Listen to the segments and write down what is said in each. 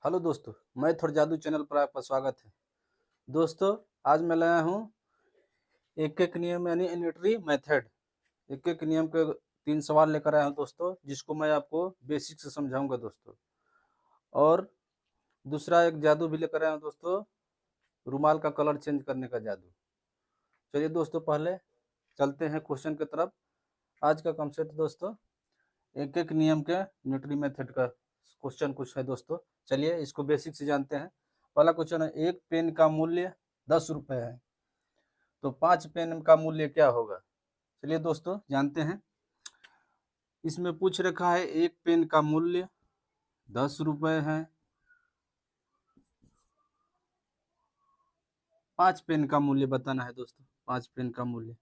Hello दोस्तों, मैं थोड़ा जादू चैनल पर आपका स्वागत है। दोस्तों, आज मैं लाया हूँ एक एक नियम यानी इन्वेंटरी मेथड। एक एक नियम के 3 सवाल लेकर आया हूँ दोस्तों, जिसको मैं आपको बेसिक से समझाऊंगा दोस्तों। और दूसरा एक जादू भी लेकर आया हूँ दोस्तों, रुमाल का कलर चेंज करने का जादू। चलिए दोस्तों, पहले चलते हैं क्वेश्चन की तरफ। आज का कॉन्सेप्ट दोस्तों एक एक नियम के इन्वेंटरी मेथड का क्वेश्चन कुछ है दोस्तों। चलिए इसको बेसिक से जानते हैं। पहला क्वेश्चन है, एक पेन का मूल्य 10 रुपये है, तो 5 पेन का मूल्य क्या होगा? चलिए दोस्तों जानते हैं। इसमें पूछ रखा है एक पेन का मूल्य 10 रुपये है, 5 पेन का मूल्य बताना है दोस्तों। 5 पेन का मूल्य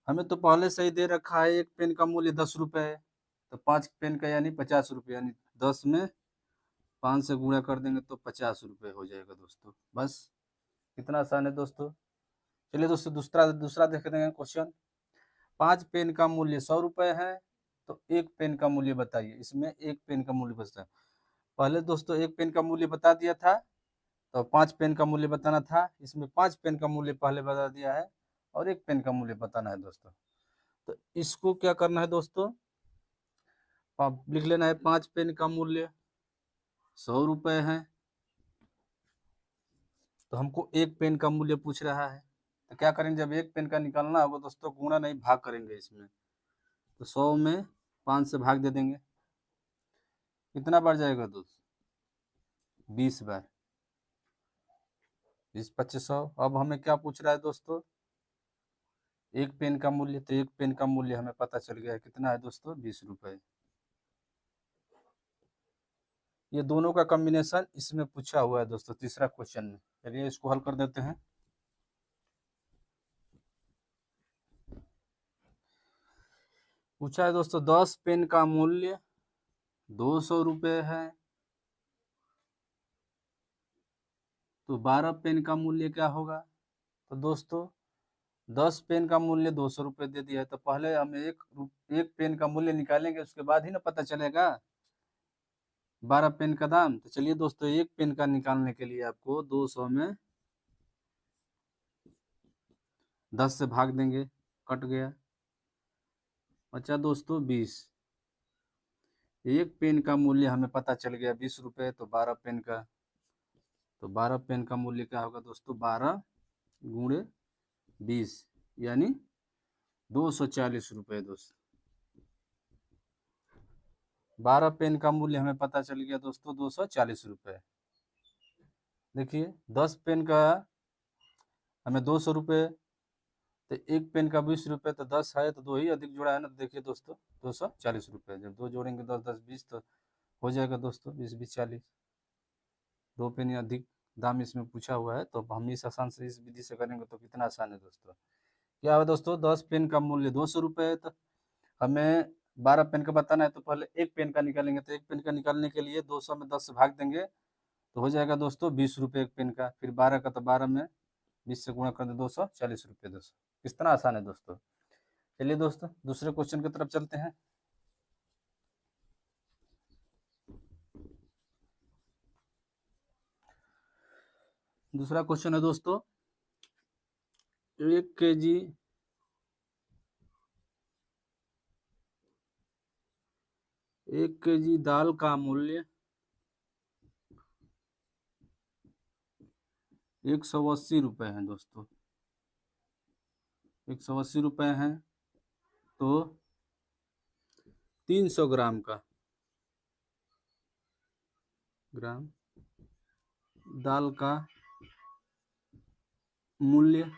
हमें तो पहले से ही दे रखा है, एक पेन का मूल्य 10 रुपये है, तो 5 पेन का यानी 50 रुपये, यानी 10 में 5 से गुणा कर देंगे तो 50 रुपये हो जाएगा दोस्तों। बस कितना आसान है दोस्तों। चलिए दोस्तों दूसरा दूसरा देख देंगे क्वेश्चन। 5 पेन का मूल्य 100 रुपये है, तो एक पेन का मूल्य बताइए। इसमें एक पेन का मूल्य बचता है। पहले दोस्तों एक पेन का मूल्य बता दिया था, तो 5 पेन का मूल्य बताना था। इसमें 5 पेन का मूल्य पहले बता दिया है और एक पेन का मूल्य बताना है दोस्तों। तो इसको क्या करना है दोस्तों, लिख लेना है 5 पेन का मूल्य 100 रुपये है, तो हमको एक पेन का मूल्य पूछ रहा है। तो क्या करेंगे, जब एक पेन का निकालना होगा दोस्तों, गुणा नहीं भाग करेंगे इसमें। तो 100 में 5 से भाग दे देंगे, कितना बार जाएगा दोस्त? 20 बार। 20 25 100। अब हमें क्या पूछ रहा है दोस्तों, एक पेन का मूल्य। तो एक पेन का मूल्य हमें पता चल गया है, कितना है दोस्तों? 20 रुपये। ये दोनों का कॉम्बिनेशन इसमें पूछा हुआ है दोस्तों, तीसरा क्वेश्चन में। चलिए इसको हल कर देते हैं। पूछा है दोस्तों 10 पेन का मूल्य 200 रुपये है, तो 12 पेन का मूल्य क्या होगा? तो दोस्तों 10 पेन का मूल्य 200 रुपये दे दिया है, तो पहले हम एक पेन का मूल्य निकालेंगे, उसके बाद ही ना पता चलेगा 12 पेन का दाम। तो चलिए दोस्तों, एक पेन का निकालने के लिए आपको 200 में 10 से भाग देंगे, कट गया, बचा दोस्तों 20। एक पेन का मूल्य हमें पता चल गया 20 रुपये, तो 12 पेन का, तो 12 पेन का मूल्य क्या होगा दोस्तों? 12 गुणे 20 यानी 240 रुपये दोस्तों। 12 पेन का मूल्य हमें पता चल गया दोस्तों 240 रुपये। देखिए 10 पेन का हमें 200 रुपये, तो एक पेन का 20 रुपये, तो 10 है तो 2 ही अधिक जुड़ा है ना। देखिए दोस्तों 240 रुपये, जब 2 जोड़ेंगे 10 10 20, तो हो जाएगा दोस्तों 20 20 40। 2 पेन अधिक दाम इसमें पूछा हुआ है, तो हम इस आसान से इस विधि से करेंगे तो कितना आसान है दोस्तों। क्या है दोस्तों, 10 पेन का मूल्य 200 रुपये है, तो हमें 12 पेन का बताना है, तो पहले एक पेन का निकालेंगे। तो एक पेन का निकालने के लिए 200 में 10 से भाग देंगे, तो हो जाएगा दोस्तों 20 रुपये एक पेन का। फिर 12 का, तो 12 में 20 से गुणा कर दे, 240 रुपये दोस्तों। कितना आसान है दोस्तों। चलिए दोस्तों दूसरे क्वेश्चन की तरफ चलते हैं। दूसरा क्वेश्चन है दोस्तों, 1 केजी 1 केजी दाल का मूल्य 180 रुपये है दोस्तों। 180 रुपये है, तो 300 ग्राम का दाल का मूल्य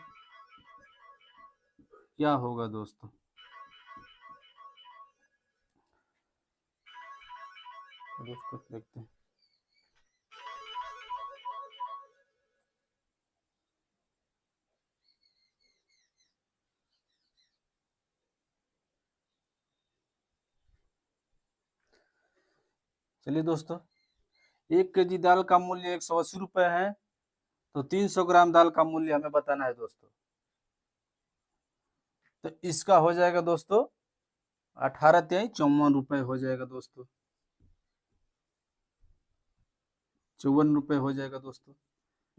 क्या होगा दोस्तों? दोस्तों देखते हैं। चलिए दोस्तों, 1 केजी दाल का मूल्य 180 रुपये है, तो 300 ग्राम दाल का मूल्य हमें बताना है दोस्तों। तो इसका हो जाएगा दोस्तों 18 तिहाई 54 रुपये हो जाएगा दोस्तों। 54 रुपये हो जाएगा दोस्तों।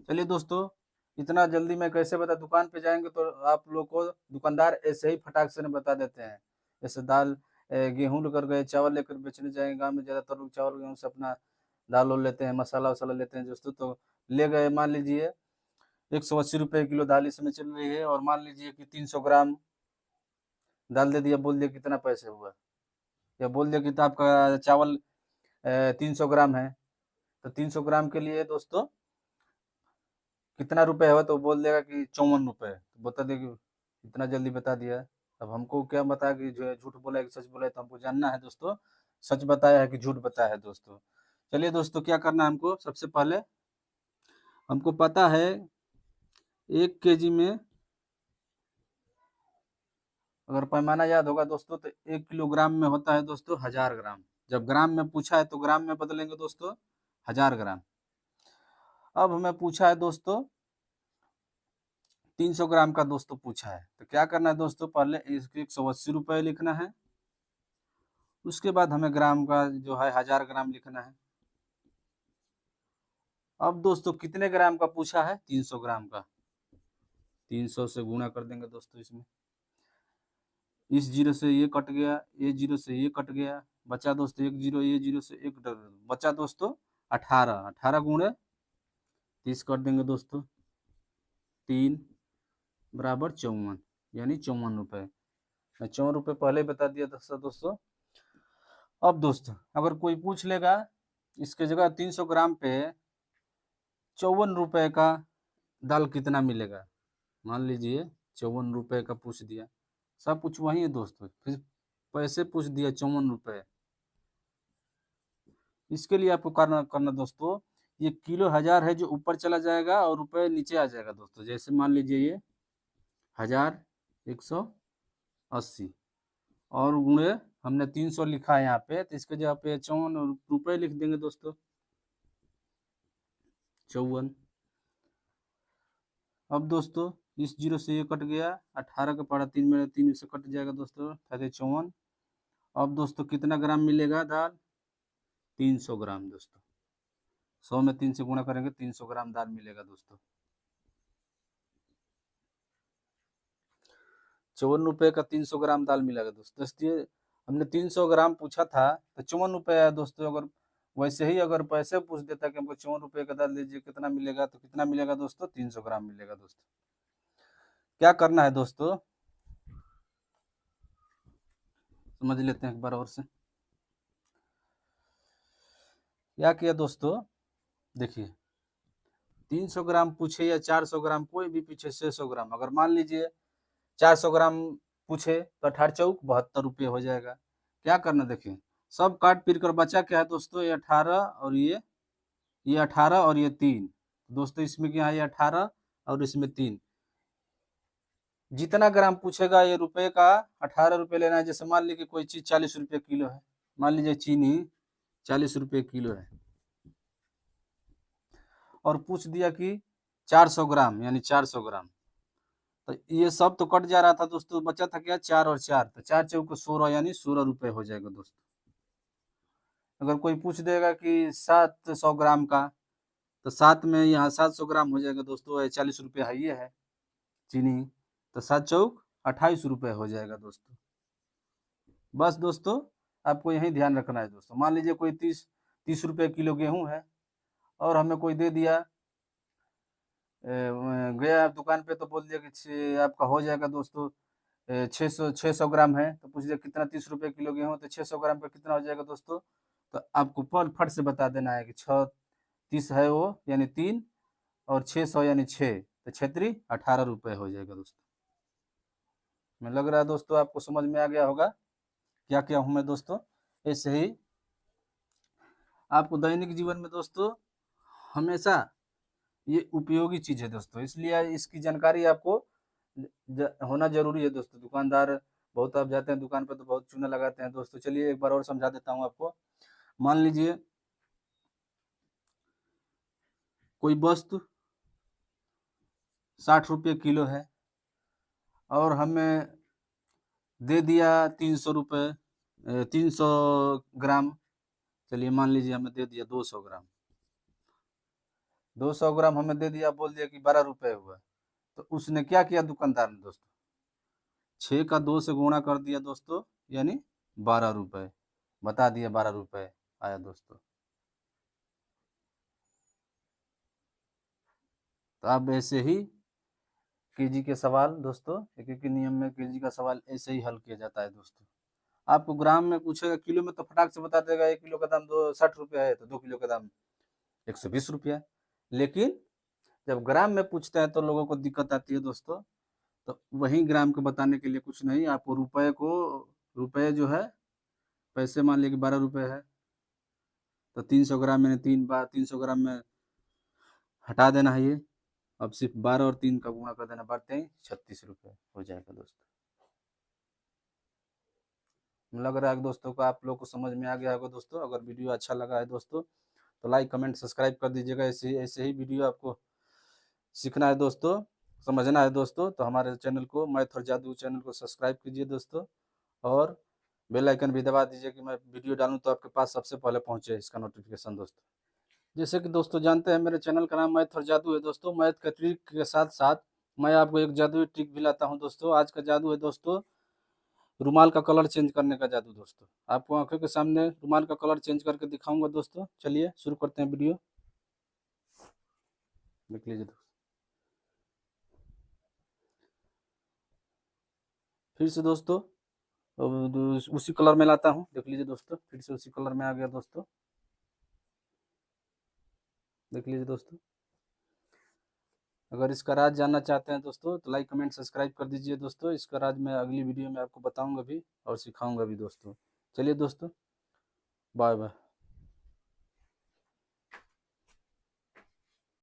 चलिए दोस्तों, इतना जल्दी मैं कैसे बता, दुकान पे जाएंगे तो आप लोग को दुकानदार ऐसे ही फटाक से नहीं बता देते हैं। जैसे दाल गेहूँ लेकर गए, चावल लेकर बेचने जाएंगे, गाँव में ज़्यादातर लोग चावल गेहूँ से अपना दाल वाल लेते हैं, मसाला वसाला लेते हैं दोस्तों। तो ले गए, मान लीजिए 180 रुपये किलो दाल इस समय चल रही है, और मान लीजिए कि 300 ग्राम दाल दे दिया, बोल दिया कितना पैसे हुआ, या बोल दिया कि तो आपका चावल 300 ग्राम है, तो 300 ग्राम के लिए दोस्तों कितना रुपए है, तो बोल देगा कि 54 रुपये। तो बता दे कि इतना जल्दी बता दिया। अब हमको क्या बता कि जो है झूठ बोला है कि सच बोला है, तो हमको जानना है दोस्तों, सच बताया है कि झूठ बताया है दोस्तों। चलिए दोस्तों, क्या करना है हमको, सबसे पहले हमको पता है 1 kg में, अगर पैमाना याद होगा दोस्तों, तो 1 किलोग्राम में होता है दोस्तों 1000 ग्राम। जब ग्राम में पूछा है तो ग्राम में बदलेंगे दोस्तों 1000 ग्राम। अब हमें पूछा है दोस्तों 300 ग्राम का दोस्तों पूछा है, तो क्या करना है दोस्तों, पहले इसके 180 रुपये लिखना है, उसके बाद हमें ग्राम का जो है 1000 ग्राम लिखना है। अब दोस्तों कितने ग्राम का पूछा है, 300 ग्राम का, 300 से गुणा कर देंगे दोस्तों। इसमें इस जीरो से ये कट गया, ये जीरो से ये कट गया, बचा दोस्तों एक जीरो, ये जीरो से एक बचा दोस्तों 18, 18 गुणे 30 कर देंगे दोस्तों, 3 बराबर 54, यानी 54 रुपये। मैं 54 रुपये पहले ही बता दिया था दोस्तों। अब दोस्तों अगर कोई पूछ लेगा इसके जगह 300 ग्राम पे 54 रुपये का दाल कितना मिलेगा, मान लीजिए 54 रुपये का पूछ दिया, सब कुछ वही है दोस्तों, फिर पैसे पूछ दिया 54 रुपये। इसके लिए आपको करना करना दोस्तों, ये किलो 1000 है जो ऊपर चला जाएगा और रुपये नीचे आ जाएगा दोस्तों। जैसे मान लीजिए ये 1180 और गुणे हमने 300 लिखा है यहाँ पे, तो इसके जगह पे 54 रुपये लिख देंगे दोस्तों, 54। अब दोस्तों इस जीरो से ये कट गया, 18 का पड़ा 3 में 3 से कट जाएगा दोस्तों, 54। अब दोस्तों कितना ग्राम मिलेगा दाल, 300 ग्राम दोस्तों, 100 में 3 से गुणा करेंगे 300 ग्राम दाल मिलेगा दोस्तों। 54 रुपये का 300 ग्राम दाल मिलेगा दोस्तों। हमने 300 ग्राम पूछा था तो 54 रुपये आया दोस्तों। अगर वैसे ही अगर पैसे पूछ देता कि हमको 54 रुपये का दाल दीजिए कितना मिलेगा, तो कितना मिलेगा दोस्तों, 300 ग्राम मिलेगा दोस्तों। क्या करना है दोस्तों, समझ लेते हैं एक बार और से। क्या किया दोस्तों, देखिए 300 ग्राम पूछे या 400 ग्राम, कोई भी पूछे 600 ग्राम, अगर मान लीजिए 400 ग्राम पूछे तो 18 चौक 72 रुपये हो जाएगा। क्या करना, देखिए सब काट पीट कर बचा क्या है दोस्तों, ये 18 और ये 18 और ये 3 दोस्तों, इसमें क्या है, ये 18 और इसमें 3, जितना ग्राम पूछेगा ये रुपए का 18 रुपये लेना है। जैसे मान लीजिए कोई चीज 40 रुपये किलो है, मान लीजिए चीनी 40 रुपये किलो है, और पूछ दिया कि 400 ग्राम यानी 400 ग्राम, तो ये सब तो कट जा रहा था दोस्तों, बचा था क्या, 4 और 4, तो 4 चौक 16 यानी 16 रुपये हो जाएगा दोस्तों। अगर कोई पूछ देगा कि 700 ग्राम का, तो 7 में यहाँ 700 ग्राम हो जाएगा दोस्तों, 40 रुपये है ये है चीनी, तो 7 चौक 28 रुपये हो जाएगा दोस्तों। बस दोस्तों आपको यही ध्यान रखना है दोस्तों। मान लीजिए कोई 30 रुपये किलो गेहूँ है, और हमें कोई दे दिया, गया दुकान पे तो बोल दिया कि आपका हो जाएगा दोस्तों 600 ग्राम है, तो पूछ दिया कितना, 30 रुपये किलो गेहूँ, तो 600 ग्राम का कितना हो जाएगा दोस्तों, तो आपको फट से बता देना है कि 30 है वो यानी 3, और 600 यानी 6, तो 18 रुपये हो जाएगा दोस्तों। मैं लग रहा है दोस्तों आपको समझ में आ गया होगा क्या क्या हूँ मैं दोस्तों। ऐसे ही आपको दैनिक जीवन में दोस्तों हमेशा ये उपयोगी चीज है दोस्तों, इसलिए इसकी जानकारी आपको होना जरूरी है दोस्तों। दुकानदार बहुत, आप जाते हैं दुकान पर तो बहुत चूना लगाते हैं दोस्तों। चलिए एक बार और समझा देता हूँ आपको। मान लीजिए कोई वस्तु 60 रुपये किलो है, और हमें दे दिया 300 रुपये 300 ग्राम, चलिए मान लीजिए हमें दे दिया 200 ग्राम, 200 ग्राम हमें दे दिया, बोल दिया कि 12 रुपये हुआ। तो उसने क्या किया दुकानदार ने दोस्तों, 6 का 2 से गुणा कर दिया दोस्तों, यानी 12 रुपये, बता दिया 12 रुपये आया दोस्तों। तो अब ऐसे ही केजी के सवाल दोस्तों, एक एक नियम में केजी का सवाल ऐसे ही हल किया जाता है दोस्तों। आपको ग्राम में पूछेगा, किलो में तो फटाक से बता देगा 1 किलो का दाम 60 रुपया है, तो 2 किलो का दाम 120 रुपया। लेकिन जब ग्राम में पूछते हैं तो लोगों को दिक्कत आती है दोस्तों। तो वही ग्राम को बताने के लिए कुछ नहीं, आपको रुपये जो है, पैसे मान लिया कि 12 रुपये है, तो 300 ग्राम में 300 ग्राम में हटा देना है ये। अब सिर्फ 12 और 3 का गुणा कर देना, बढ़ते ही 36 रुपये हो जाएगा दोस्तों। लग रहा है दोस्तों को आप लोग को समझ में आ गया होगा दोस्तों। अगर वीडियो अच्छा लगा है दोस्तों तो लाइक कमेंट सब्सक्राइब कर दीजिएगा। ऐसे ही वीडियो आपको सीखना है दोस्तों, समझना है दोस्तों, तो हमारे चैनल को, मैथ और जादू चैनल को सब्सक्राइब कीजिए दोस्तों, और बेल आइकन भी दबा दीजिए कि मैं वीडियो डालूं तो आपके पास सबसे पहले पहुंचे इसका नोटिफिकेशन दोस्तों। जैसे कि दोस्तों जानते हैं, मेरे चैनल का नाम मैथ और जादू है दोस्तों। मैथ का ट्रिक के साथ साथ मैं आपको एक जादुई ट्रिक भी लाता हूं दोस्तों। आज का जादू है दोस्तों, रुमाल का कलर चेंज करने का जादू दोस्तों। आपको आंखों के सामने रुमाल का कलर चेंज करके दिखाऊंगा दोस्तों। चलिए शुरू करते हैं वीडियो, देख लीजिए दोस्तों। फिर से दोस्तों उसी कलर में लाता हूँ, देख लीजिए दोस्तों, फिर से उसी कलर में आ गया दोस्तों, देख लीजिए दोस्तों। अगर इसका राज जानना चाहते हैं दोस्तों तो लाइक कमेंट सब्सक्राइब कर दीजिए दोस्तों। इसका राज मैं अगली वीडियो में आपको बताऊंगा भी और सिखाऊंगा भी दोस्तों। चलिए दोस्तों, बाय बाय।